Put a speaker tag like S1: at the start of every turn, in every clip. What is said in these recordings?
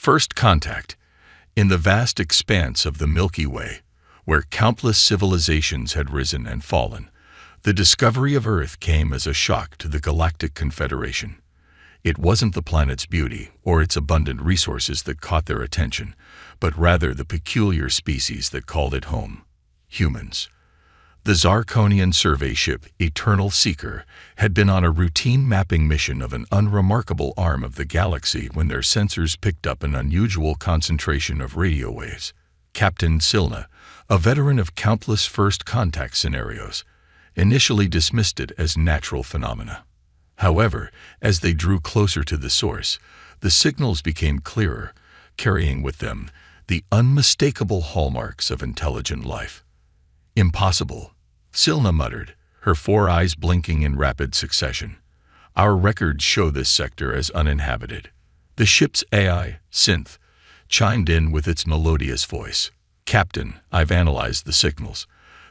S1: First contact. In the vast expanse of the Milky Way, where countless civilizations had risen and fallen, the discovery of Earth came as a shock to the Galactic Confederation. It wasn't the planet's beauty or its abundant resources that caught their attention, but rather the peculiar species that called it home: humans. The Zarkonian survey ship Eternal Seeker had been on a routine mapping mission of an unremarkable arm of the galaxy when their sensors picked up an unusual concentration of radio waves. Captain Silna, a veteran of countless first contact scenarios, initially dismissed it as natural phenomena. However, as they drew closer to the source, the signals became clearer, carrying with them the unmistakable hallmarks of intelligent life. "Impossible," Silna muttered, her four eyes blinking in rapid succession. "Our records show this sector as uninhabited." The ship's AI, Synth, chimed in with its melodious voice. "Captain, I've analyzed the signals.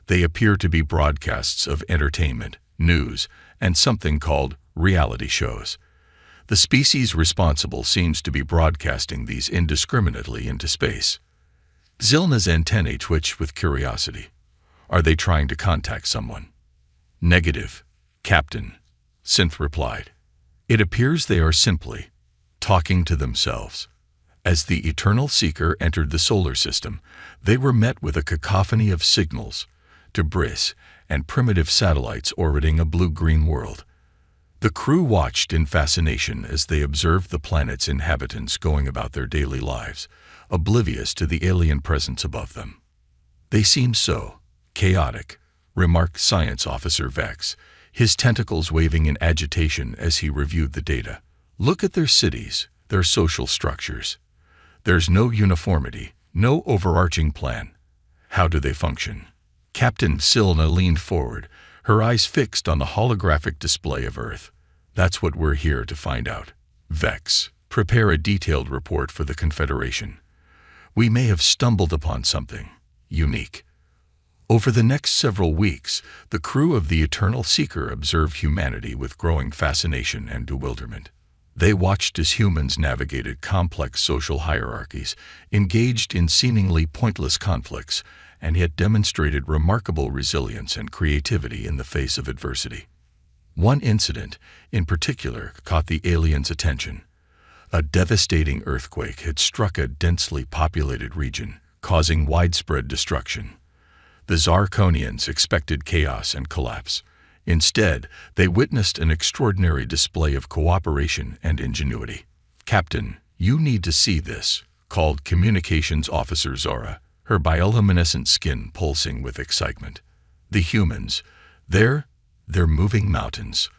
S1: They appear to be broadcasts of entertainment, news, and something called reality shows. The species responsible seems to be broadcasting these indiscriminately into space." Zilna's antennae twitched with curiosity. "Are they trying to contact someone?" "Negative, Captain," Synth replied. "It appears they are simply talking to themselves." As the Eternal Seeker entered the solar system, they were met with a cacophony of signals, debris, and primitive satellites orbiting a blue-green world. The crew watched in fascination as they observed the planet's inhabitants going about their daily lives, oblivious to the alien presence above them. "They seem so chaotic," remarked Science Officer Vex, his tentacles waving in agitation as he reviewed the data. "Look at their cities, their social structures. There's no uniformity, no overarching plan. How do they function?" Captain Silna leaned forward, her eyes fixed on the holographic display of Earth. "That's what we're here to find out. Vex, prepare a detailed report for the Confederation. We may have stumbled upon something unique." Over the next several weeks, the crew of the Eternal Seeker observed humanity with growing fascination and bewilderment. They watched as humans navigated complex social hierarchies, engaged in seemingly pointless conflicts, and yet demonstrated remarkable resilience and creativity in the face of adversity. One incident, in particular, caught the aliens' attention. A devastating earthquake had struck a densely populated region, causing widespread destruction. The Zarkonians expected chaos and collapse. Instead, they witnessed an extraordinary display of cooperation and ingenuity. "Captain, you need to see this," called Communications Officer Zora, her bioluminescent skin pulsing with excitement. "The humans, they're moving mountains."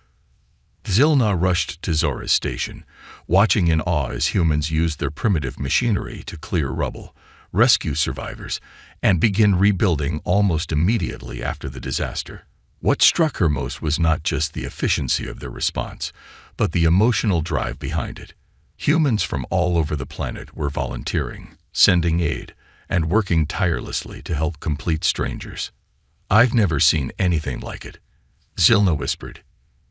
S1: Zilna rushed to Zora's station, watching in awe as humans used their primitive machinery to clear rubble, rescue survivors, and begin rebuilding almost immediately after the disaster. What struck her most was not just the efficiency of their response, but the emotional drive behind it. Humans from all over the planet were volunteering, sending aid, and working tirelessly to help complete strangers. "I've never seen anything like it," Zilna whispered.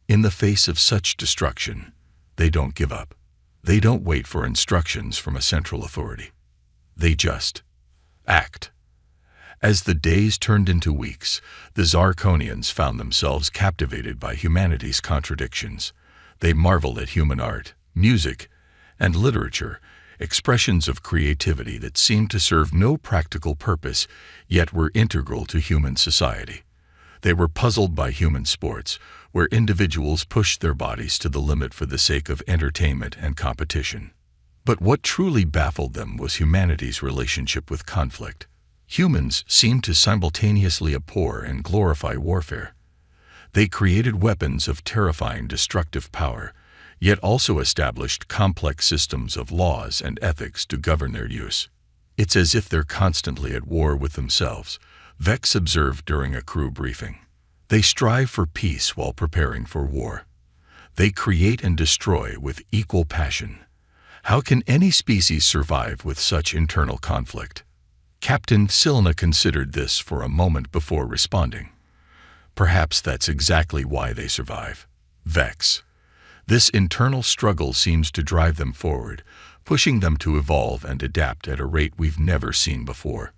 S1: "In the face of such destruction, they don't give up. They don't wait for instructions from a central authority. They just act." As the days turned into weeks, the Zarkonians found themselves captivated by humanity's contradictions. They marveled at human art, music, and literature, expressions of creativity that seemed to serve no practical purpose, yet were integral to human society. They were puzzled by human sports, where individuals pushed their bodies to the limit for the sake of entertainment and competition. But what truly baffled them was humanity's relationship with conflict. Humans seemed to simultaneously abhor and glorify warfare. They created weapons of terrifying destructive power, yet also established complex systems of laws and ethics to govern their use. "It's as if they're constantly at war with themselves," Vex observed during a crew briefing. "They strive for peace while preparing for war. They create and destroy with equal passion. How can any species survive with such internal conflict?" Captain Silna considered this for a moment before responding. "Perhaps that's exactly why they survive. Vex. This internal struggle seems to drive them forward, pushing them to evolve and adapt at a rate we've never seen before.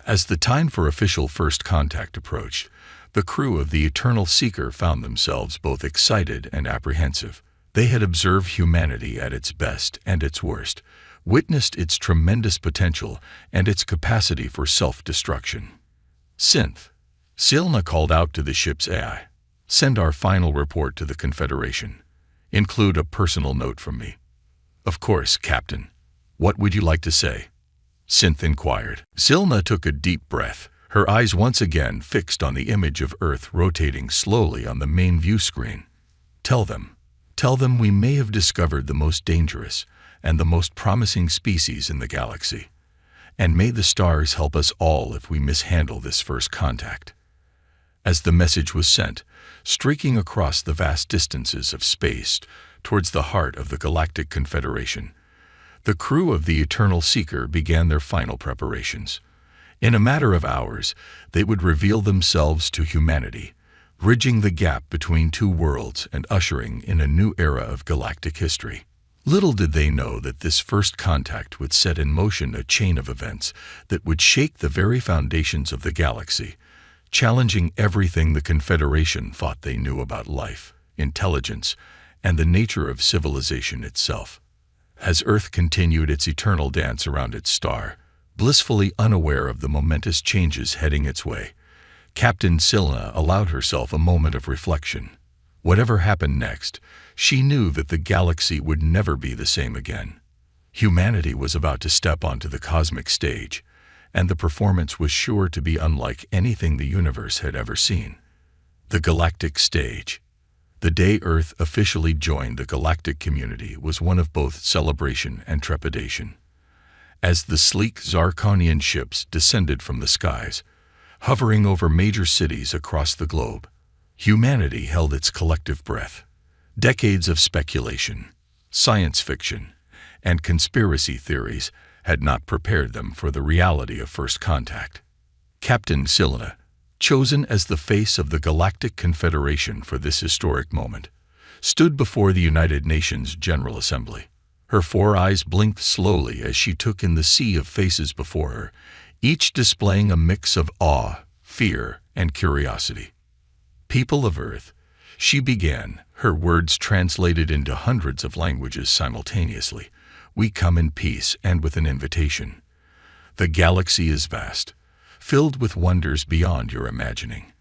S1: As the time for official first contact approached, the crew of the Eternal Seeker found themselves both excited and apprehensive. They had observed humanity at its best and its worst, witnessed its tremendous potential and its capacity for self-destruction. Synth. Silna called out to the ship's AI. "Send our final report to the Confederation. Include a personal note from me." "Of course, Captain. What would you like to say?" Synth inquired. Silna took a deep breath, her eyes once again fixed on the image of Earth rotating slowly on the main view screen. Tell them we may have discovered the most dangerous and the most promising species in the galaxy. And may the stars help us all if we mishandle this first contact." As the message was sent, streaking across the vast distances of space towards the heart of the Galactic Confederation, the crew of the Eternal Seeker began their final preparations. In a matter of hours, they would reveal themselves to humanity, bridging the gap between two worlds and ushering in a new era of galactic history. Little did they know that this first contact would set in motion a chain of events that would shake the very foundations of the galaxy, challenging everything the Confederation thought they knew about life, intelligence, and the nature of civilization itself. As Earth continued its eternal dance around its star, blissfully unaware of the momentous changes heading its way, Captain Silna allowed herself a moment of reflection. Whatever happened next, she knew that the galaxy would never be the same again. Humanity was about to step onto the cosmic stage, and the performance was sure to be unlike anything the universe had ever seen. The galactic stage. The day Earth officially joined the galactic community was one of both celebration and trepidation. As the sleek Zarkonian ships descended from the skies, hovering over major cities across the globe, humanity held its collective breath. Decades of speculation, science fiction, and conspiracy theories had not prepared them for the reality of first contact. Captain Silna, chosen as the face of the Galactic Confederation for this historic moment, stood before the United Nations General Assembly. Her four eyes blinked slowly as she took in the sea of faces before her, each displaying a mix of awe, fear, and curiosity. "People of Earth," she began, her words translated into hundreds of languages simultaneously, "we come in peace and with an invitation. The galaxy is vast, filled with wonders beyond your imagining.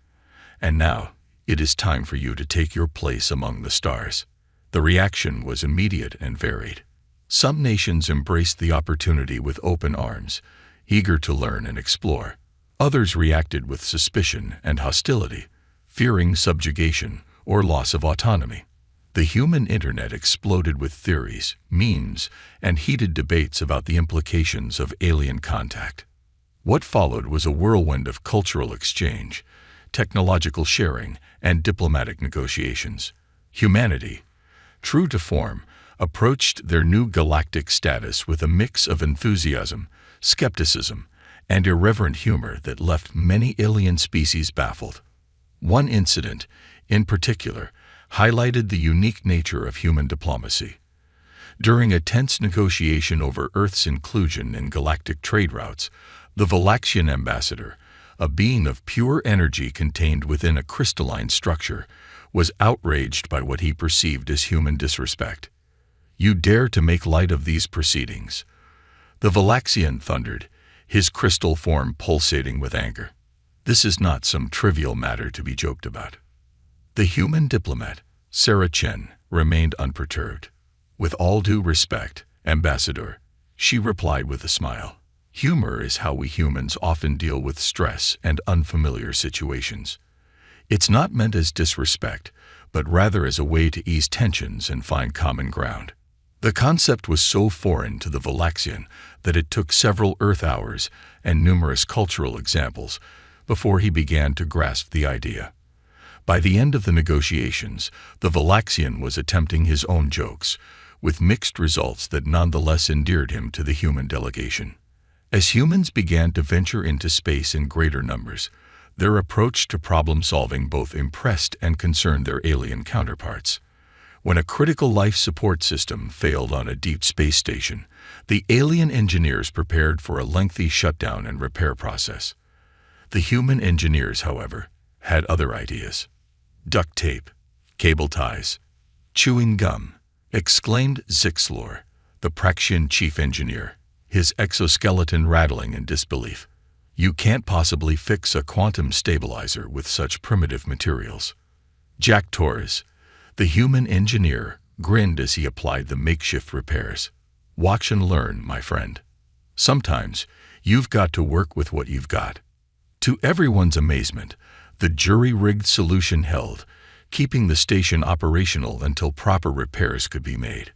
S1: And now, it is time for you to take your place among the stars." The reaction was immediate and varied. Some nations embraced the opportunity with open arms, eager to learn and explore. Others reacted with suspicion and hostility, fearing subjugation or loss of autonomy. The human internet exploded with theories, memes, and heated debates about the implications of alien contact. What followed was a whirlwind of cultural exchange, technological sharing, and diplomatic negotiations. Humanity, true to form, approached their new galactic status with a mix of enthusiasm, skepticism, and irreverent humor that left many alien species baffled. One incident, in particular, highlighted the unique nature of human diplomacy. During a tense negotiation over Earth's inclusion in galactic trade routes, the Valaxian ambassador, a being of pure energy contained within a crystalline structure, was outraged by what he perceived as human disrespect. "You dare to make light of these proceedings?" The Valaxian thundered, his crystal form pulsating with anger. "This is not some trivial matter to be joked about." The human diplomat, Sarah Chen, remained unperturbed. "With all due respect, Ambassador," she replied with a smile, "humor is how we humans often deal with stress and unfamiliar situations. It's not meant as disrespect, but rather as a way to ease tensions and find common ground." The concept was so foreign to the Valaxian that it took several Earth hours and numerous cultural examples before he began to grasp the idea. By the end of the negotiations, the Valaxian was attempting his own jokes, with mixed results that nonetheless endeared him to the human delegation. As humans began to venture into space in greater numbers, their approach to problem-solving both impressed and concerned their alien counterparts. When a critical life support system failed on a deep space station, The alien engineers prepared for a lengthy shutdown and repair process. The human engineers, however, had other ideas. "Duct tape, cable ties, chewing gum," exclaimed Zixlor, the Praxian chief engineer, his exoskeleton rattling in disbelief. "You can't possibly fix a quantum stabilizer with such primitive materials." Jack Torres, the human engineer, grinned as he applied the makeshift repairs. "Watch and learn, my friend. Sometimes you've got to work with what you've got." To everyone's amazement, the jury-rigged solution held, keeping the station operational until proper repairs could be made.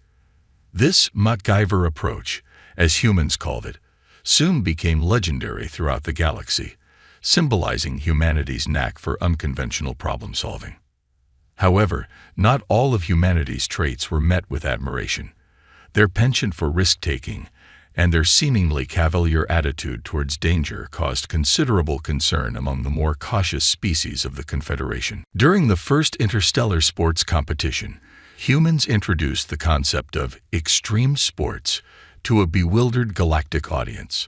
S1: This MacGyver approach, as humans called it, soon became legendary throughout the galaxy, symbolizing humanity's knack for unconventional problem-solving. However, not all of humanity's traits were met with admiration. Their penchant for risk-taking and their seemingly cavalier attitude towards danger caused considerable concern among the more cautious species of the Confederation. During the first interstellar sports competition, humans introduced the concept of extreme sports to a bewildered galactic audience.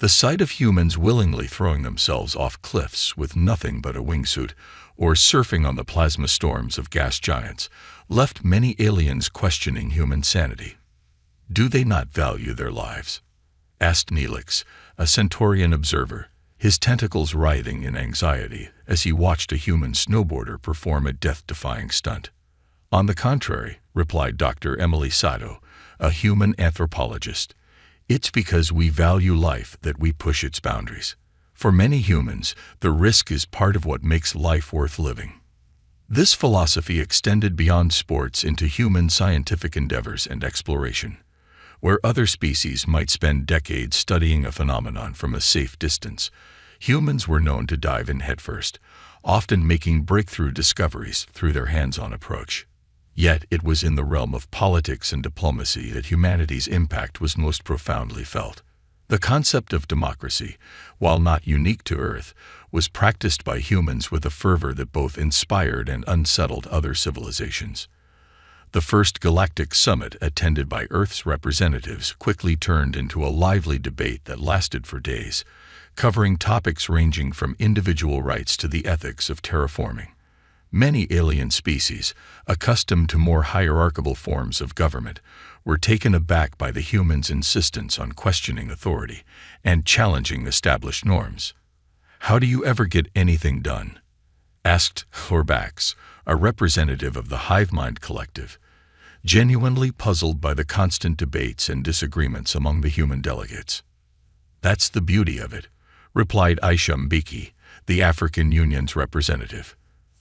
S1: The sight of humans willingly throwing themselves off cliffs with nothing but a wingsuit or surfing on the plasma storms of gas giants left many aliens questioning human sanity. "Do they not value their lives?" asked Neelix, a Centaurian observer, his tentacles writhing in anxiety as he watched a human snowboarder perform a death-defying stunt. "On the contrary," replied Dr. Emily Sato, a human anthropologist, "it's because we value life that we push its boundaries. For many humans, the risk is part of what makes life worth living." This philosophy extended beyond sports into human scientific endeavors and exploration. Where other species might spend decades studying a phenomenon from a safe distance, humans were known to dive in headfirst, often making breakthrough discoveries through their hands-on approach. Yet it was in the realm of politics and diplomacy that humanity's impact was most profoundly felt. The concept of democracy, while not unique to Earth, was practiced by humans with a fervor that both inspired and unsettled other civilizations. The first galactic summit attended by Earth's representatives quickly turned into a lively debate that lasted for days, covering topics ranging from individual rights to the ethics of terraforming. Many alien species, accustomed to more hierarchical forms of government, were taken aback by the humans' insistence on questioning authority and challenging established norms. "How do you ever get anything done?" asked Horbax, a representative of the Hivemind Collective, genuinely puzzled by the constant debates and disagreements among the human delegates. "That's the beauty of it," replied Aisha Mbeki, the African Union's representative.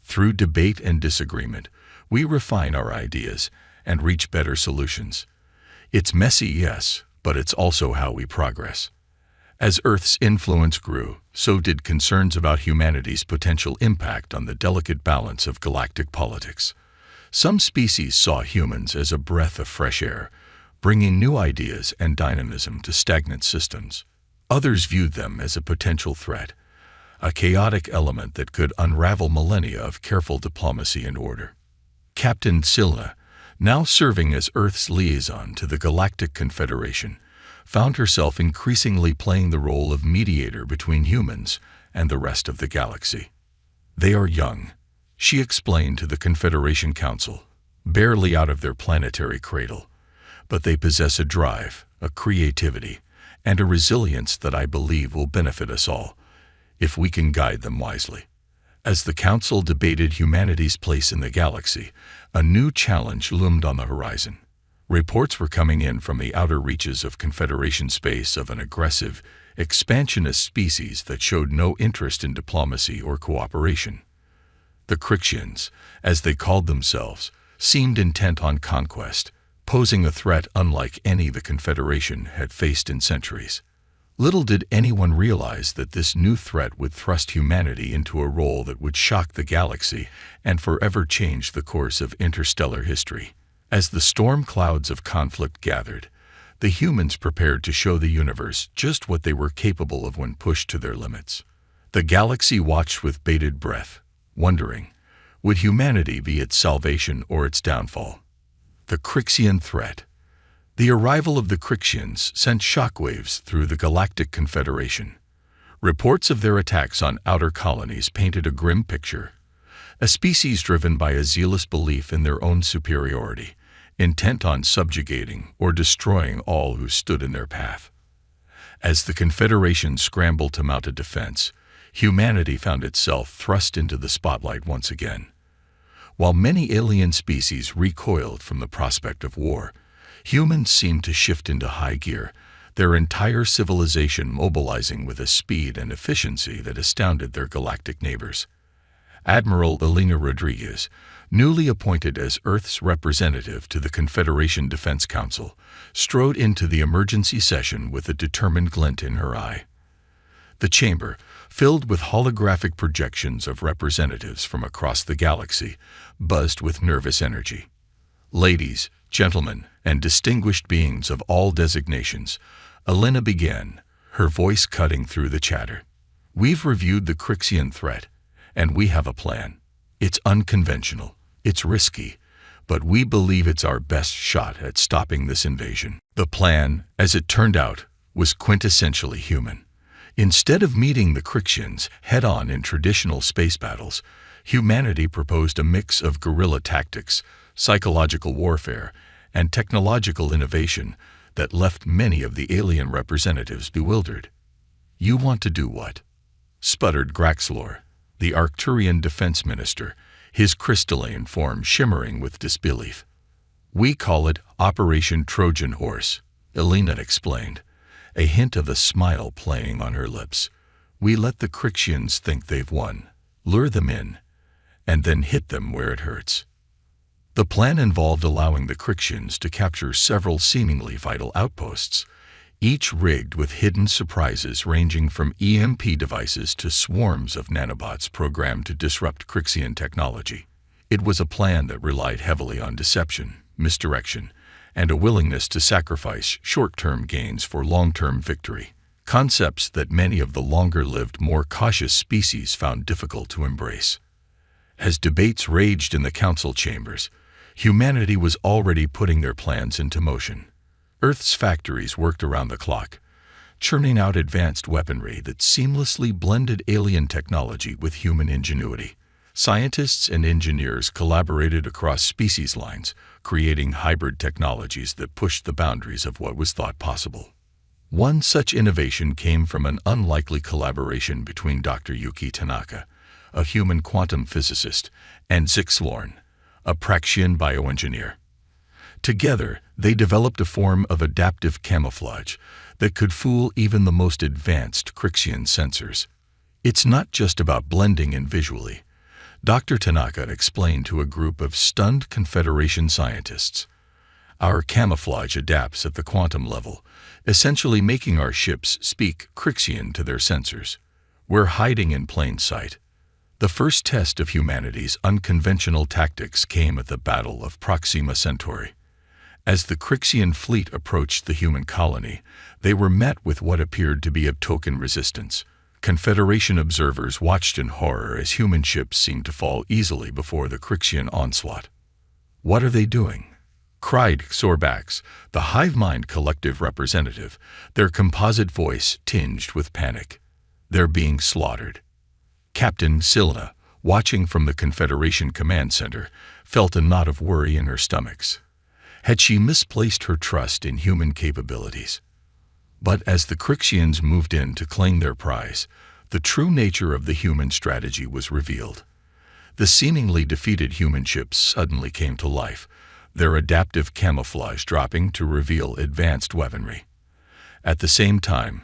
S1: "Through debate and disagreement, we refine our ideas and reach better solutions. It's messy, yes, but it's also how we progress." As Earth's influence grew, so did concerns about humanity's potential impact on the delicate balance of galactic politics. Some species saw humans as a breath of fresh air, bringing new ideas and dynamism to stagnant systems. Others viewed them as a potential threat, a chaotic element that could unravel millennia of careful diplomacy and order. Captain Silna, now serving as Earth's liaison to the Galactic Confederation, found herself increasingly playing the role of mediator between humans and the rest of the galaxy. "They are young," she explained to the Confederation Council, "barely out of their planetary cradle, but they possess a drive, a creativity, and a resilience that I believe will benefit us all, if we can guide them wisely." As the Council debated humanity's place in the galaxy, a new challenge loomed on the horizon. Reports were coming in from the outer reaches of Confederation space of an aggressive, expansionist species that showed no interest in diplomacy or cooperation. The Crixians, as they called themselves, seemed intent on conquest, posing a threat unlike any the Confederation had faced in centuries. Little did anyone realize that this new threat would thrust humanity into a role that would shock the galaxy and forever change the course of interstellar history. As the storm clouds of conflict gathered, the humans prepared to show the universe just what they were capable of when pushed to their limits. The galaxy watched with bated breath, wondering, would humanity be its salvation or its downfall? The Crixian threat. The arrival of the Crixians sent shockwaves through the Galactic Confederation. Reports of their attacks on outer colonies painted a grim picture, a species driven by a zealous belief in their own superiority, intent on subjugating or destroying all who stood in their path. As the Confederation scrambled to mount a defense, humanity found itself thrust into the spotlight once again. While many alien species recoiled from the prospect of war, humans seemed to shift into high gear, their entire civilization mobilizing with a speed and efficiency that astounded their galactic neighbors. Admiral Elena Rodriguez, newly appointed as Earth's representative to the Confederation Defense Council, strode into the emergency session with a determined glint in her eye. The chamber, filled with holographic projections of representatives from across the galaxy, buzzed with nervous energy. Ladies, gentlemen, and distinguished beings of all designations, Elena began, her voice cutting through the chatter. We've reviewed the Crixian threat, and we have a plan. It's unconventional, it's risky, but we believe it's our best shot at stopping this invasion. The plan, as it turned out, was quintessentially human. Instead of meeting the Crixians head-on in traditional space battles, humanity proposed a mix of guerrilla tactics, psychological warfare, and technological innovation that left many of the alien representatives bewildered. "You want to do what?" sputtered Graxlor, the Arcturian defense minister, his crystalline form shimmering with disbelief. "We call it Operation Trojan Horse," Elena explained, a hint of a smile playing on her lips. "We let the Crixians think they've won, lure them in, and then hit them where it hurts." The plan involved allowing the Crixians to capture several seemingly vital outposts, each rigged with hidden surprises ranging from EMP devices to swarms of nanobots programmed to disrupt Crixian technology. It was a plan that relied heavily on deception, misdirection, and a willingness to sacrifice short-term gains for long-term victory, concepts that many of the longer-lived, more cautious species found difficult to embrace. As debates raged in the council chambers, humanity was already putting their plans into motion. Earth's factories worked around the clock, churning out advanced weaponry that seamlessly blended alien technology with human ingenuity. Scientists and engineers collaborated across species lines, creating hybrid technologies that pushed the boundaries of what was thought possible. One such innovation came from an unlikely collaboration between Dr. Yuki Tanaka, a human quantum physicist, and Zixlorn, a Praxian bioengineer. Together, they developed a form of adaptive camouflage that could fool even the most advanced Crixian sensors. "It's not just about blending in visually," Dr. Tanaka explained to a group of stunned Confederation scientists. "Our camouflage adapts at the quantum level, essentially making our ships speak Crixian to their sensors. We're hiding in plain sight." The first test of humanity's unconventional tactics came at the Battle of Proxima Centauri. As the Crixian fleet approached the human colony, they were met with what appeared to be a token resistance. Confederation observers watched in horror as human ships seemed to fall easily before the Crixian onslaught. "What are they doing?" cried Xorbax, the hive mind collective representative, their composite voice tinged with panic. "They're being slaughtered." Captain Silna, watching from the Confederation Command Center, felt a knot of worry in her stomachs. Had she misplaced her trust in human capabilities? But as the Crixians moved in to claim their prize, the true nature of the human strategy was revealed. The seemingly defeated human ships suddenly came to life, their adaptive camouflage dropping to reveal advanced weaponry. At the same time,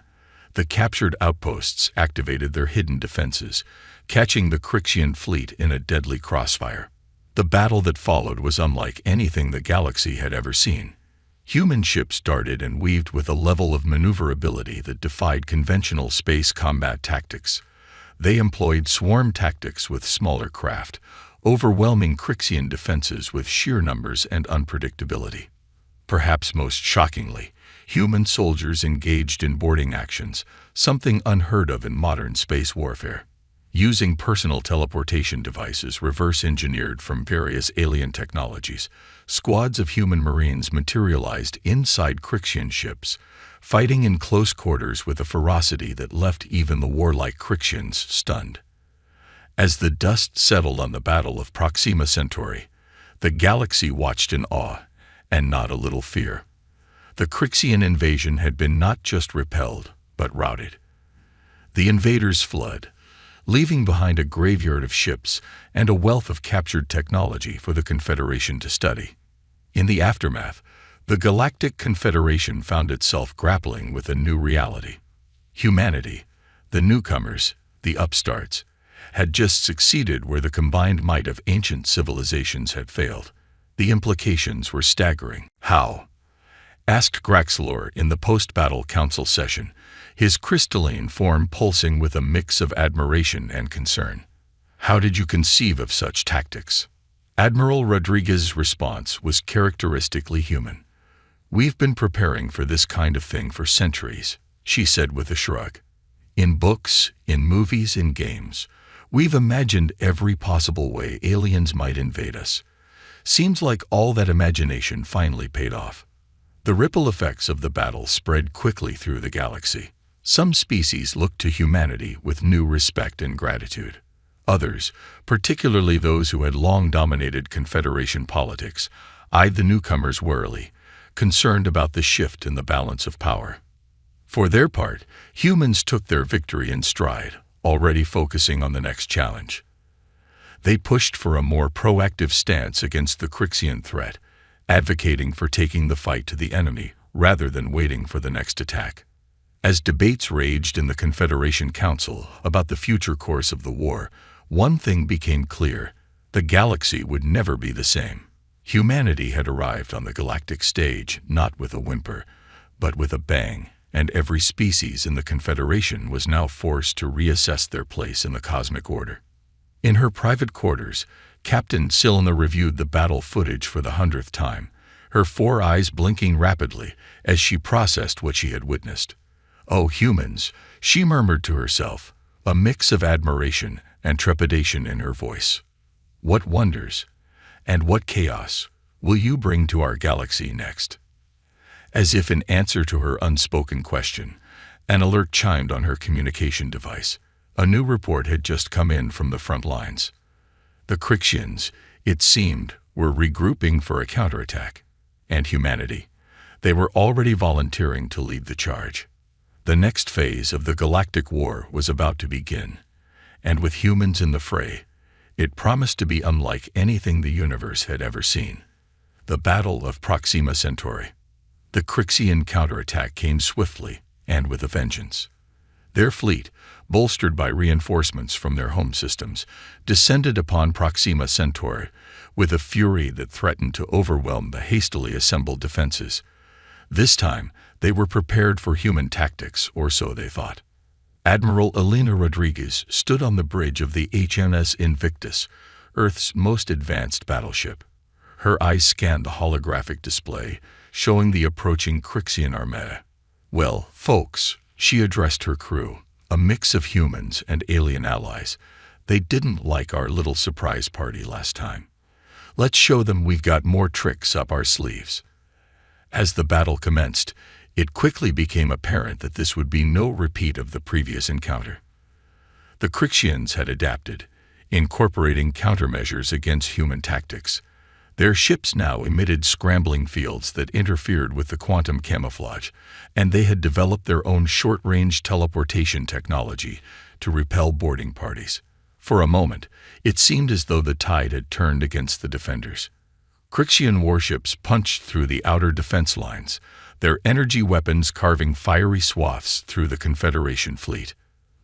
S1: the captured outposts activated their hidden defenses, catching the Crixian fleet in a deadly crossfire. The battle that followed was unlike anything the galaxy had ever seen. Human ships darted and weaved with a level of maneuverability that defied conventional space combat tactics. They employed swarm tactics with smaller craft, overwhelming Crixian defenses with sheer numbers and unpredictability. Perhaps most shockingly, human soldiers engaged in boarding actions, something unheard of in modern space warfare. Using personal teleportation devices reverse-engineered from various alien technologies, squads of human Marines materialized inside Crixian ships, fighting in close quarters with a ferocity that left even the warlike Crixians stunned. As the dust settled on the Battle of Proxima Centauri, the galaxy watched in awe and not a little fear. The Crixian invasion had been not just repelled, but routed. The invaders fled, leaving behind a graveyard of ships and a wealth of captured technology for the Confederation to study. In the aftermath, the Galactic Confederation found itself grappling with a new reality. Humanity, the newcomers, the upstarts, had just succeeded where the combined might of ancient civilizations had failed. The implications were staggering. How? Asked Graxlor in the post-battle council session, his crystalline form pulsing with a mix of admiration and concern. How did you conceive of such tactics? Admiral Rodriguez's response was characteristically human. We've been preparing for this kind of thing for centuries, she said with a shrug. In books, in movies, in games, we've imagined every possible way aliens might invade us. Seems like all that imagination finally paid off. The ripple effects of the battle spread quickly through the galaxy. Some species looked to humanity with new respect and gratitude. Others, particularly those who had long dominated Confederation politics, eyed the newcomers warily, concerned about the shift in the balance of power. For their part, humans took their victory in stride, already focusing on the next challenge. They pushed for a more proactive stance against the Crixian threat, advocating for taking the fight to the enemy rather than waiting for the next attack. As debates raged in the Confederation Council about the future course of the war, one thing became clear: the galaxy would never be the same. Humanity had arrived on the galactic stage not with a whimper, but with a bang, and every species in the Confederation was now forced to reassess their place in the cosmic order. In her private quarters, Captain Silna reviewed the battle footage for the 100th time, her 4 eyes blinking rapidly as she processed what she had witnessed. "Oh, humans," she murmured to herself, a mix of admiration and trepidation in her voice. "What wonders and what chaos will you bring to our galaxy next?" As if in answer to her unspoken question, an alert chimed on her communication device. A new report had just come in from the front lines. The Crixians, it seemed, were regrouping for a counterattack. And humanity, they were already volunteering to lead the charge. The next phase of the galactic war was about to begin, and with humans in the fray, it promised to be unlike anything the universe had ever seen. The Battle of Proxima Centauri. The Crixian counterattack came swiftly and with a vengeance. Their fleet, bolstered by reinforcements from their home systems, descended upon Proxima Centauri with a fury that threatened to overwhelm the hastily assembled defenses. This time, they were prepared for human tactics, or so they thought. Admiral Elena Rodriguez stood on the bridge of the HMS Invictus, Earth's most advanced battleship. Her eyes scanned the holographic display, showing the approaching Crixian armada. "Well, folks," she addressed her crew, a mix of humans and alien allies. "They didn't like our little surprise party last time. Let's show them we've got more tricks up our sleeves." As the battle commenced, it quickly became apparent that this would be no repeat of the previous encounter. The Crixians had adapted, incorporating countermeasures against human tactics. Their ships now emitted scrambling fields that interfered with the quantum camouflage, and they had developed their own short-range teleportation technology to repel boarding parties. For a moment, it seemed as though the tide had turned against the defenders. Crixian warships punched through the outer defense lines, their energy weapons carving fiery swaths through the Confederation fleet.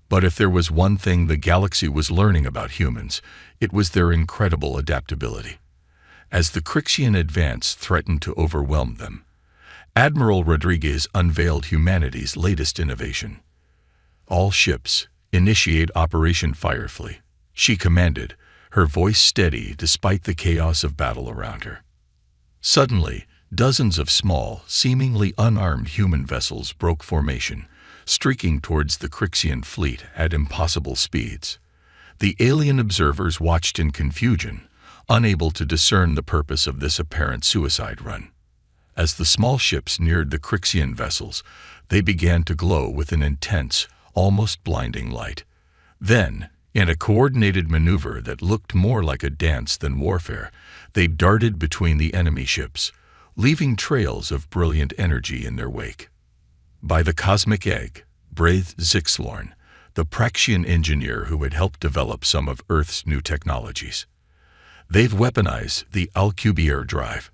S1: But if there was one thing the galaxy was learning about humans, it was their incredible adaptability. As the Crixian advance threatened to overwhelm them, Admiral Rodriguez unveiled humanity's latest innovation. "All ships, initiate Operation Firefly," she commanded, her voice steady despite the chaos of battle around her. Suddenly, dozens of small, seemingly unarmed human vessels broke formation, streaking towards the Crixian fleet at impossible speeds. The alien observers watched in confusion, unable to discern the purpose of this apparent suicide run. As the small ships neared the Crixian vessels, they began to glow with an intense, almost blinding light. Then, in a coordinated maneuver that looked more like a dance than warfare, they darted between the enemy ships, leaving trails of brilliant energy in their wake. By the cosmic egg, breathed Zixlorn, the Praxian engineer who had helped develop some of Earth's new technologies. They've weaponized the Alcubierre drive.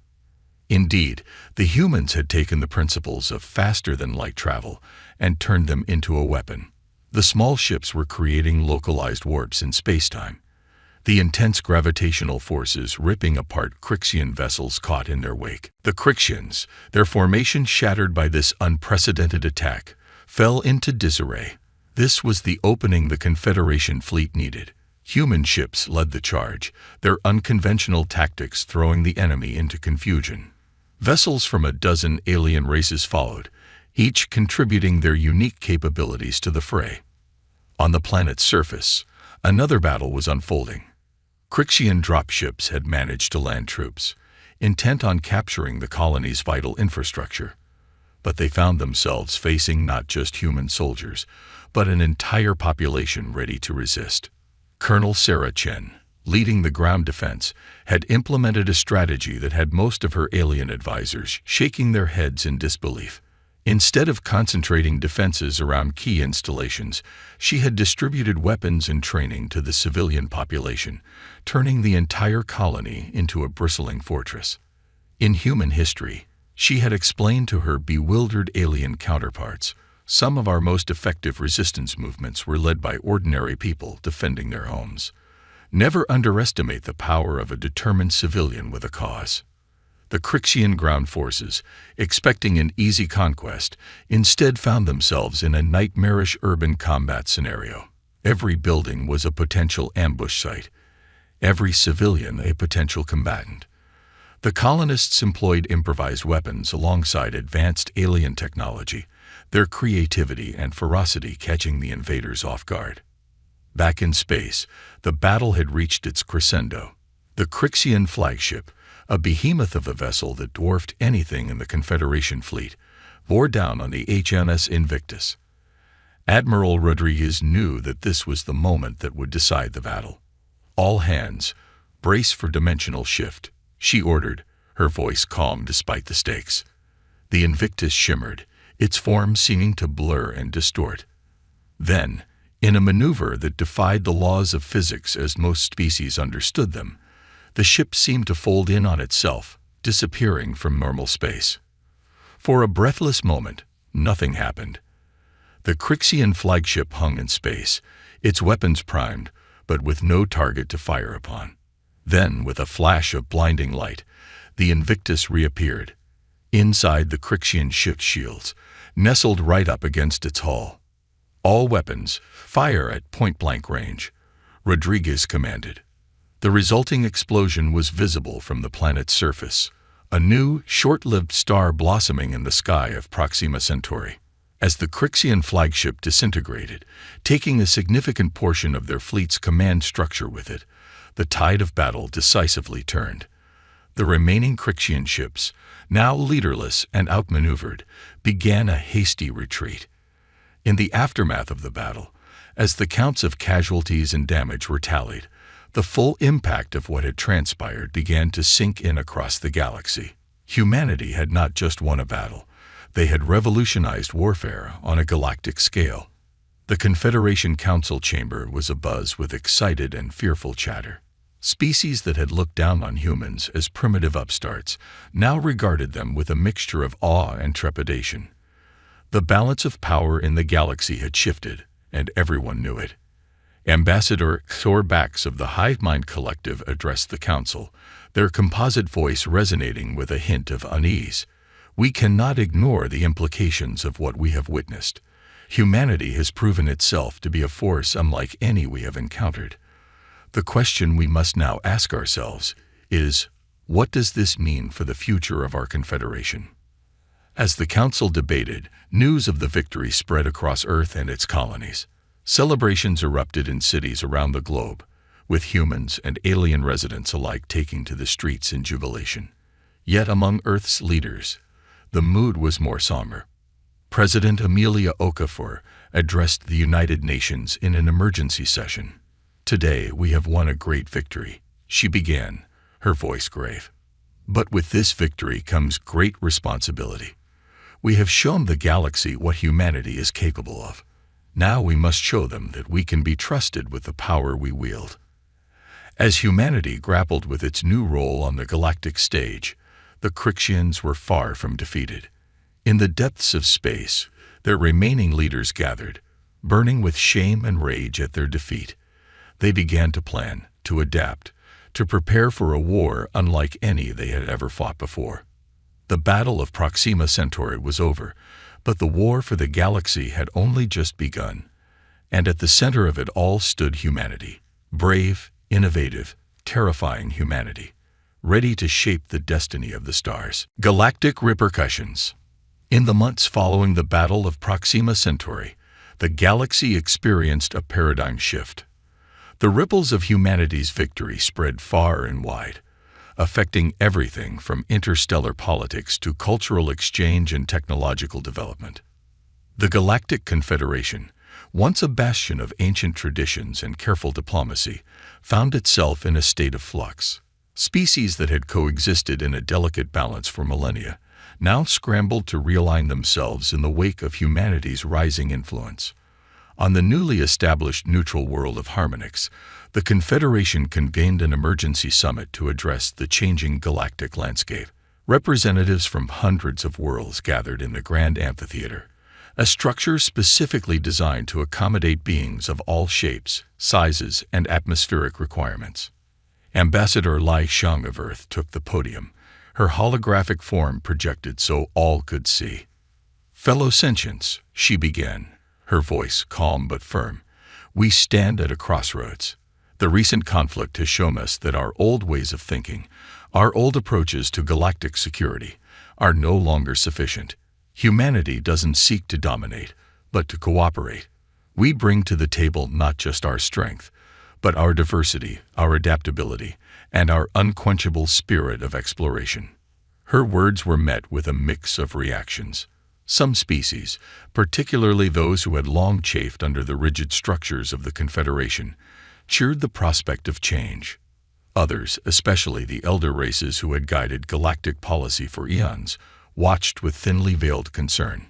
S1: Indeed, the humans had taken the principles of faster-than-light travel and turned them into a weapon. The small ships were creating localized warps in spacetime. The intense gravitational forces ripping apart Crixian vessels caught in their wake. The Crixians, their formation shattered by this unprecedented attack, fell into disarray. This was the opening the Confederation fleet needed. Human ships led the charge, their unconventional tactics throwing the enemy into confusion. Vessels from a dozen alien races followed, each contributing their unique capabilities to the fray. On the planet's surface, another battle was unfolding. Crixian dropships had managed to land troops, intent on capturing the colony's vital infrastructure. But they found themselves facing not just human soldiers, but an entire population ready to resist. Colonel Sarah Chen, leading the ground defense, had implemented a strategy that had most of her alien advisors shaking their heads in disbelief. Instead of concentrating defenses around key installations, she had distributed weapons and training to the civilian population, turning the entire colony into a bristling fortress. In human history, she had explained to her bewildered alien counterparts, some of our most effective resistance movements were led by ordinary people defending their homes. Never underestimate the power of a determined civilian with a cause. The Crixian ground forces, expecting an easy conquest, instead found themselves in a nightmarish urban combat scenario. Every building was a potential ambush site, every civilian a potential combatant. The colonists employed improvised weapons alongside advanced alien technology, their creativity and ferocity catching the invaders off guard. Back in space, the battle had reached its crescendo. The Crixian flagship, a behemoth of a vessel that dwarfed anything in the Confederation fleet, bore down on the HMS Invictus. Admiral Rodriguez knew that this was the moment that would decide the battle. "All hands, brace for dimensional shift," she ordered, her voice calm despite the stakes. The Invictus shimmered, its form seeming to blur and distort. Then, in a maneuver that defied the laws of physics as most species understood them, the ship seemed to fold in on itself, disappearing from normal space. For a breathless moment, nothing happened. The Crixian flagship hung in space, its weapons primed, but with no target to fire upon. Then, with a flash of blinding light, the Invictus reappeared. Inside the Crixian ship's shields, nestled right up against its hull. "All weapons, fire at point-blank range," Rodriguez commanded. The resulting explosion was visible from the planet's surface, a new, short-lived star blossoming in the sky of Proxima Centauri. As the Crixian flagship disintegrated, taking a significant portion of their fleet's command structure with it, the tide of battle decisively turned. The remaining Crixian ships, now leaderless and outmaneuvered, began a hasty retreat. In the aftermath of the battle, as the counts of casualties and damage were tallied, the full impact of what had transpired began to sink in across the galaxy. Humanity had not just won a battle, they had revolutionized warfare on a galactic scale. The Confederation Council chamber was abuzz with excited and fearful chatter. Species that had looked down on humans as primitive upstarts now regarded them with a mixture of awe and trepidation. The balance of power in the galaxy had shifted, and everyone knew it. Ambassador Thor Bax of the Hive Mind Collective addressed the council, their composite voice resonating with a hint of unease. "We cannot ignore the implications of what we have witnessed. Humanity has proven itself to be a force unlike any we have encountered. The question we must now ask ourselves is, what does this mean for the future of our Confederation?" As the council debated, news of the victory spread across Earth and its colonies. Celebrations erupted in cities around the globe, with humans and alien residents alike taking to the streets in jubilation. Yet among Earth's leaders, the mood was more somber. President Amelia Okafor addressed the United Nations in an emergency session. "Today we have won a great victory," she began, her voice grave. "But with this victory comes great responsibility. We have shown the galaxy what humanity is capable of. Now we must show them that we can be trusted with the power we wield." As humanity grappled with its new role on the galactic stage, the Crixians were far from defeated. In the depths of space, their remaining leaders gathered, burning with shame and rage at their defeat. They began to plan, to adapt, to prepare for a war unlike any they had ever fought before. The Battle of Proxima Centauri was over, but the war for the galaxy had only just begun. And at the center of it all stood humanity, brave, innovative, terrifying humanity, ready to shape the destiny of the stars. Galactic repercussions. In the months following the Battle of Proxima Centauri, the galaxy experienced a paradigm shift. The ripples of humanity's victory spread far and wide, affecting everything from interstellar politics to cultural exchange and technological development. The Galactic Confederation, once a bastion of ancient traditions and careful diplomacy, found itself in a state of flux. Species that had coexisted in a delicate balance for millennia now scrambled to realign themselves in the wake of humanity's rising influence. On the newly established neutral world of Harmonix, the Confederation convened an emergency summit to address the changing galactic landscape. Representatives from hundreds of worlds gathered in the Grand Amphitheater, a structure specifically designed to accommodate beings of all shapes, sizes, and atmospheric requirements. Ambassador Lai Xiang of Earth took the podium, her holographic form projected so all could see. "Fellow sentients," she began, her voice calm but firm, "we stand at a crossroads. The recent conflict has shown us that our old ways of thinking, our old approaches to galactic security, are no longer sufficient. Humanity doesn't seek to dominate, but to cooperate. We bring to the table not just our strength, but our diversity, our adaptability, and our unquenchable spirit of exploration." Her words were met with a mix of reactions. Some species, particularly those who had long chafed under the rigid structures of the Confederation, cheered the prospect of change. Others, especially the elder races who had guided galactic policy for eons, watched with thinly veiled concern.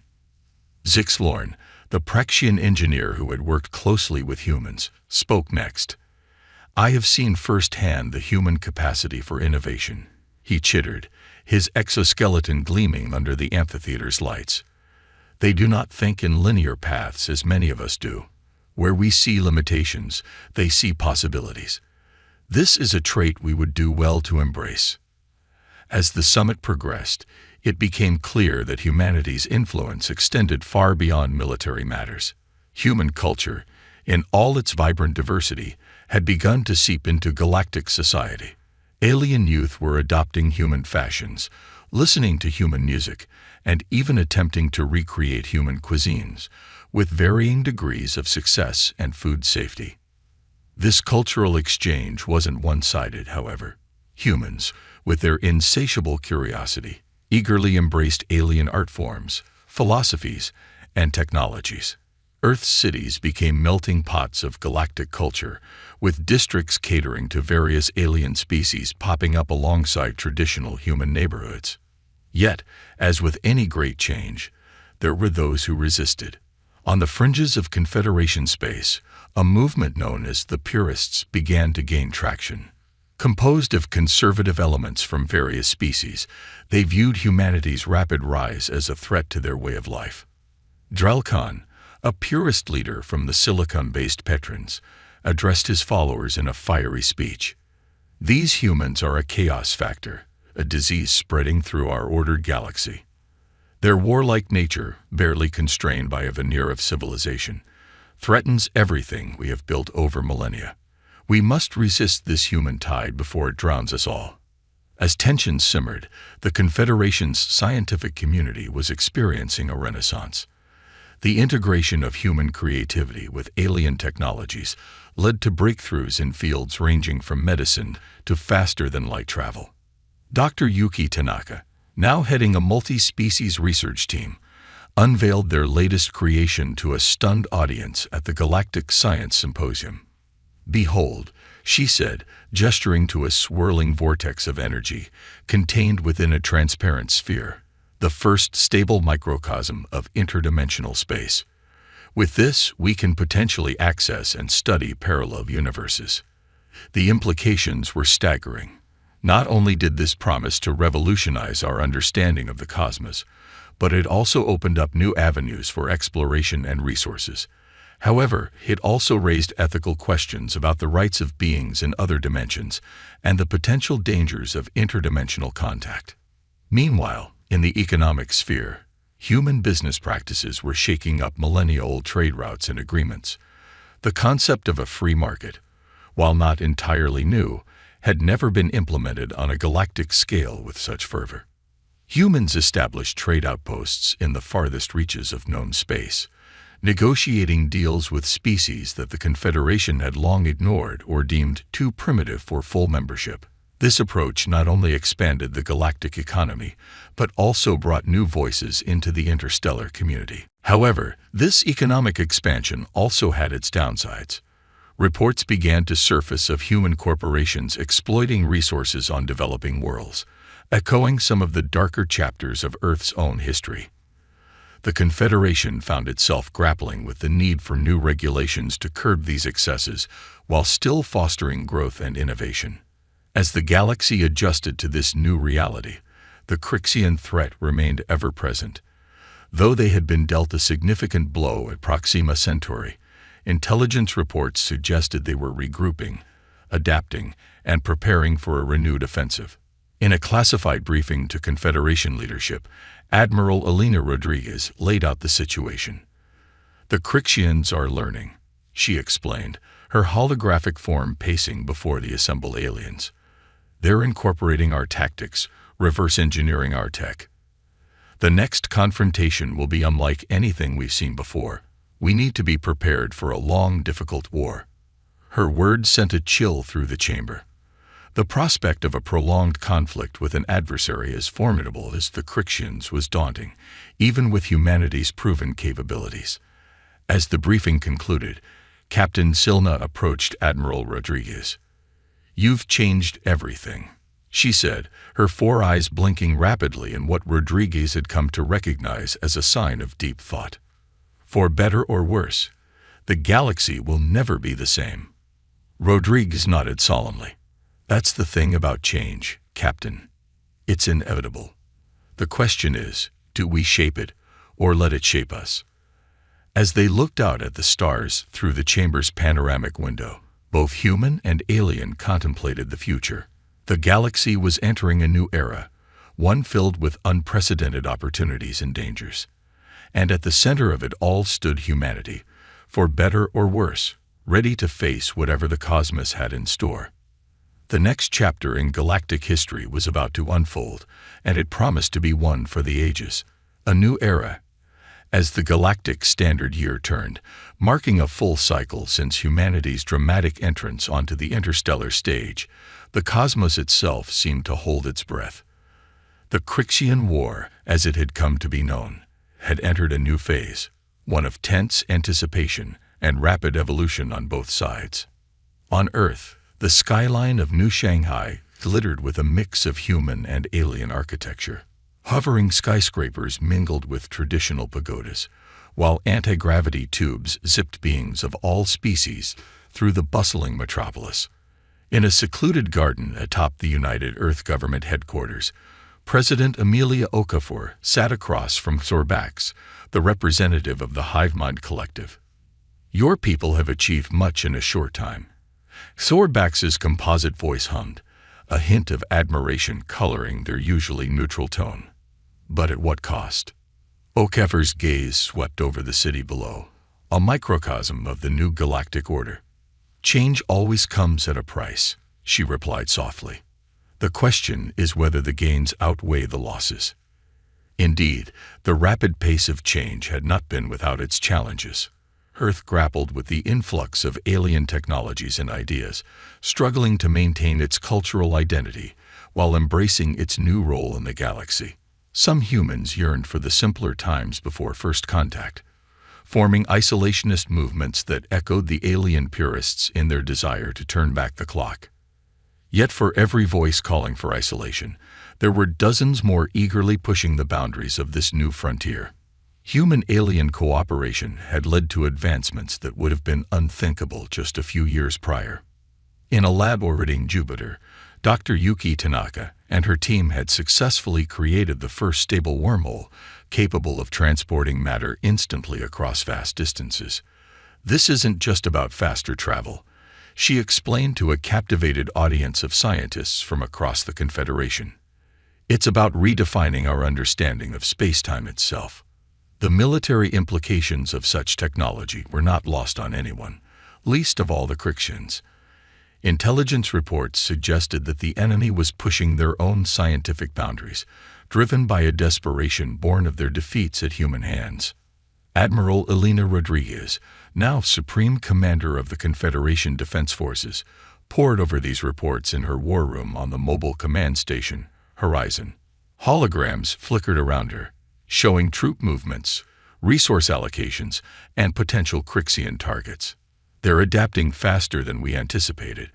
S1: Zixlorn, the Praxian engineer who had worked closely with humans, spoke next. "I have seen firsthand the human capacity for innovation," he chittered, his exoskeleton gleaming under the amphitheater's lights. "They do not think in linear paths as many of us do. Where we see limitations, they see possibilities. This is a trait we would do well to embrace." As the summit progressed, it became clear that humanity's influence extended far beyond military matters. Human culture, in all its vibrant diversity, had begun to seep into galactic society. Alien youth were adopting human fashions, listening to human music, and even attempting to recreate human cuisines, with varying degrees of success and food safety. This cultural exchange wasn't one-sided, however. Humans, with their insatiable curiosity, eagerly embraced alien art forms, philosophies, and technologies. Earth's cities became melting pots of galactic culture, with districts catering to various alien species popping up alongside traditional human neighborhoods. Yet, as with any great change, there were those who resisted. On the fringes of Confederation space, a movement known as the Purists began to gain traction. Composed of conservative elements from various species, they viewed humanity's rapid rise as a threat to their way of life. Drelkhan, a purist leader from the silicon-based Petrons, addressed his followers in a fiery speech. "These humans are a chaos factor, a disease spreading through our ordered galaxy. Their warlike nature, barely constrained by a veneer of civilization, threatens everything we have built over millennia. We must resist this human tide before it drowns us all." As tensions simmered, the Confederation's scientific community was experiencing a renaissance. The integration of human creativity with alien technologies led to breakthroughs in fields ranging from medicine to faster-than-light travel. Dr. Yuki Tanaka, now heading a multi-species research team, unveiled their latest creation to a stunned audience at the Galactic Science Symposium. "Behold," she said, gesturing to a swirling vortex of energy contained within a transparent sphere, the first stable microcosm of interdimensional space. With this, we can potentially access and study parallel universes. The implications were staggering. Not only did this promise to revolutionize our understanding of the cosmos, but it also opened up new avenues for exploration and resources. However, it also raised ethical questions about the rights of beings in other dimensions and the potential dangers of interdimensional contact. Meanwhile, in the economic sphere, human business practices were shaking up millennia-old trade routes and agreements. The concept of a free market, while not entirely new, had never been implemented on a galactic scale with such fervor. Humans established trade outposts in the farthest reaches of known space, negotiating deals with species that the Confederation had long ignored or deemed too primitive for full membership. This approach not only expanded the galactic economy, but also brought new voices into the interstellar community. However, this economic expansion also had its downsides. Reports began to surface of human corporations exploiting resources on developing worlds, echoing some of the darker chapters of Earth's own history. The Confederation found itself grappling with the need for new regulations to curb these excesses while still fostering growth and innovation. As the galaxy adjusted to this new reality, the Crixian threat remained ever present. Though they had been dealt a significant blow at Proxima Centauri, intelligence reports suggested they were regrouping, adapting, and preparing for a renewed offensive. In a classified briefing to Confederation leadership, Admiral Elena Rodriguez laid out the situation. "The Crixians are learning," she explained, her holographic form pacing before the assembled aliens. "They're incorporating our tactics, reverse engineering our tech. The next confrontation will be unlike anything we've seen before. We need to be prepared for a long, difficult war." Her words sent a chill through the chamber. The prospect of a prolonged conflict with an adversary as formidable as the Crixians was daunting, even with humanity's proven capabilities. As the briefing concluded, Captain Silna approached Admiral Rodriguez. "You've changed everything," she said, her four eyes blinking rapidly in what Rodriguez had come to recognize as a sign of deep thought. "For better or worse, the galaxy will never be the same." Rodriguez nodded solemnly. "That's the thing about change, Captain. It's inevitable. The question is, do we shape it or let it shape us?" As they looked out at the stars through the chamber's panoramic window, both human and alien contemplated the future. The galaxy was entering a new era, one filled with unprecedented opportunities and dangers. And at the center of it all stood humanity, for better or worse, ready to face whatever the cosmos had in store. The next chapter in galactic history was about to unfold, and it promised to be one for the ages. A new era. As the galactic standard year turned, marking a full cycle since humanity's dramatic entrance onto the interstellar stage, the cosmos itself seemed to hold its breath. The Crixian War, as it had come to be known, had entered a new phase, one of tense anticipation and rapid evolution on both sides. On Earth, the skyline of New Shanghai glittered with a mix of human and alien architecture. Hovering skyscrapers mingled with traditional pagodas, while anti-gravity tubes zipped beings of all species through the bustling metropolis. In a secluded garden atop the United Earth Government headquarters, President Amelia Okafor sat across from Sorbax, the representative of the Hivemind Collective. "Your people have achieved much in a short time." Sorbax's composite voice hummed, a hint of admiration coloring their usually neutral tone. "But at what cost?" Okafor's gaze swept over the city below, a microcosm of the new galactic order. "Change always comes at a price," she replied softly. "The question is whether the gains outweigh the losses." Indeed, the rapid pace of change had not been without its challenges. Earth grappled with the influx of alien technologies and ideas, struggling to maintain its cultural identity while embracing its new role in the galaxy. Some humans yearned for the simpler times before first contact, forming isolationist movements that echoed the alien purists in their desire to turn back the clock. Yet for every voice calling for isolation, there were dozens more eagerly pushing the boundaries of this new frontier. Human-alien cooperation had led to advancements that would have been unthinkable just a few years prior. In a lab orbiting Jupiter, Dr. Yuki Tanaka and her team had successfully created the first stable wormhole capable of transporting matter instantly across vast distances. "This isn't just about faster travel," she explained to a captivated audience of scientists from across the Confederation. "It's about redefining our understanding of space-time itself." The military implications of such technology were not lost on anyone, least of all the Crictians. Intelligence reports suggested that the enemy was pushing their own scientific boundaries, driven by a desperation born of their defeats at human hands. Admiral Elena Rodriguez, now Supreme Commander of the Confederation Defense Forces, pored over these reports in her war room on the mobile command station, Horizon. Holograms flickered around her, showing troop movements, resource allocations, and potential Crixian targets. "They're adapting faster than we anticipated,"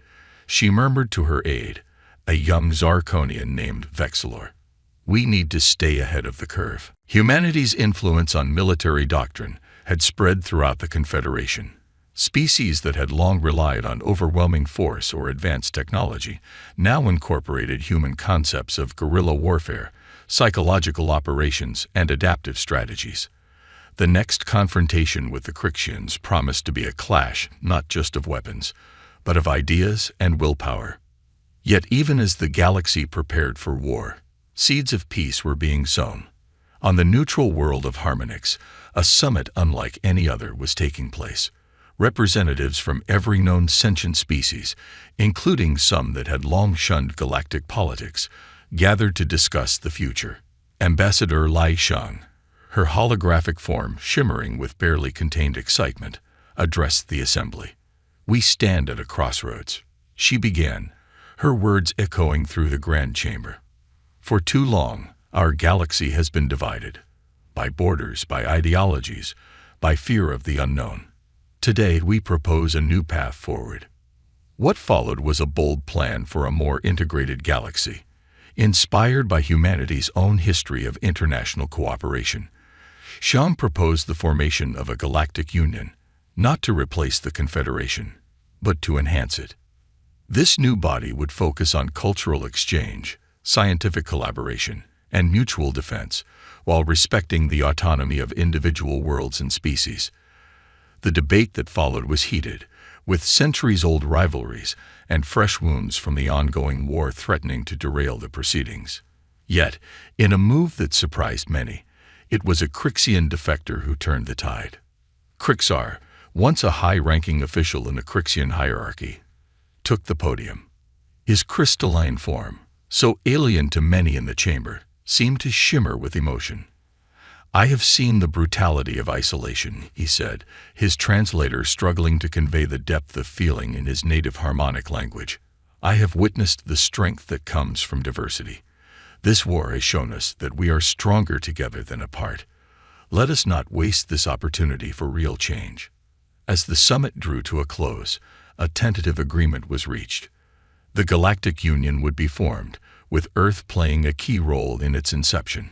S1: she murmured to her aide, a young Zarkonian named Vexilor. "We need to stay ahead of the curve." Humanity's influence on military doctrine had spread throughout the Confederation. Species that had long relied on overwhelming force or advanced technology now incorporated human concepts of guerrilla warfare, psychological operations, and adaptive strategies. The next confrontation with the Crictians promised to be a clash not just of weapons, but of ideas and willpower. Yet even as the galaxy prepared for war, seeds of peace were being sown. On the neutral world of Harmonix, a summit unlike any other was taking place. Representatives from every known sentient species, including some that had long shunned galactic politics, gathered to discuss the future. Ambassador Lai Shang, her holographic form shimmering with barely contained excitement, addressed the assembly. "We stand at a crossroads," she began, her words echoing through the grand chamber. "For too long, our galaxy has been divided. By borders, by ideologies, by fear of the unknown. Today, we propose a new path forward." What followed was a bold plan for a more integrated galaxy, inspired by humanity's own history of international cooperation. Shang proposed the formation of a galactic union, not to replace the Confederation, but to enhance it. This new body would focus on cultural exchange, scientific collaboration, and mutual defense, while respecting the autonomy of individual worlds and species. The debate that followed was heated, with centuries-old rivalries and fresh wounds from the ongoing war threatening to derail the proceedings. Yet, in a move that surprised many, it was a Crixian defector who turned the tide. Crixar, once a high-ranking official in the Crixian hierarchy, took the podium. His crystalline form, so alien to many in the chamber, seemed to shimmer with emotion. "I have seen the brutality of isolation," he said, his translator struggling to convey the depth of feeling in his native harmonic language. "I have witnessed the strength that comes from diversity. This war has shown us that we are stronger together than apart. Let us not waste this opportunity for real change." As the summit drew to a close, a tentative agreement was reached. The Galactic Union would be formed, with Earth playing a key role in its inception.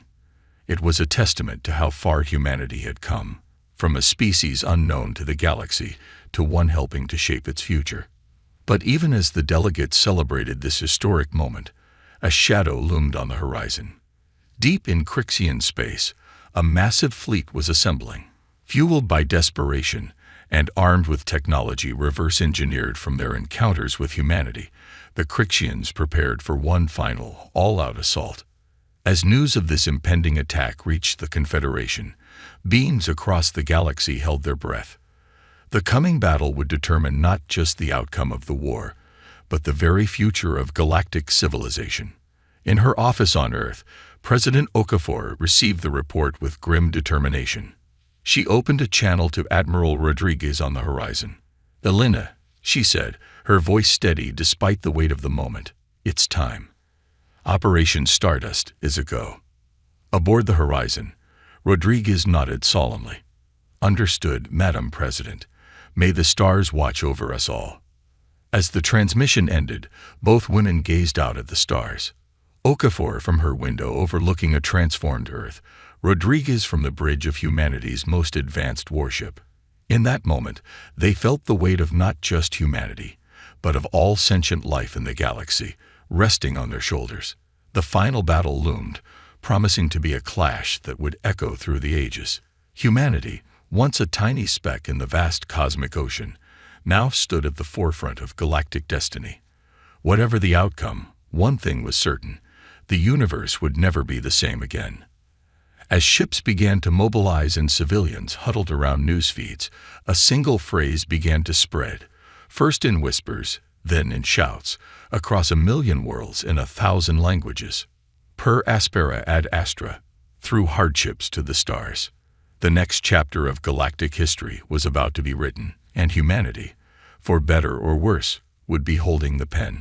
S1: It was a testament to how far humanity had come, from a species unknown to the galaxy to one helping to shape its future. But even as the delegates celebrated this historic moment, a shadow loomed on the horizon. Deep in Crixian space, a massive fleet was assembling. Fueled by desperation and armed with technology reverse-engineered from their encounters with humanity, the Crixians prepared for one final, all-out assault. As news of this impending attack reached the Confederation, beings across the galaxy held their breath. The coming battle would determine not just the outcome of the war, but the very future of galactic civilization. In her office on Earth, President Okafor received the report with grim determination. She opened a channel to Admiral Rodriguez on the horizon. "Elena," she said, her voice steady despite the weight of the moment. "It's time. Operation Stardust is a go." Aboard the horizon, Rodriguez nodded solemnly. "Understood, Madam President. May the stars watch over us all." As the transmission ended, both women gazed out at the stars. Okafor from her window overlooking a transformed Earth, Rodriguez from the bridge of humanity's most advanced warship. In that moment, they felt the weight of not just humanity, but of all sentient life in the galaxy, resting on their shoulders. The final battle loomed, promising to be a clash that would echo through the ages. Humanity, once a tiny speck in the vast cosmic ocean, now stood at the forefront of galactic destiny. Whatever the outcome, one thing was certain: the universe would never be the same again. As ships began to mobilize and civilians huddled around news feeds, a single phrase began to spread, first in whispers, then in shouts, across 1,000,000 worlds in 1,000 languages. Per aspera ad astra, through hardships to the stars. The next chapter of galactic history was about to be written, and humanity, for better or worse, would be holding the pen.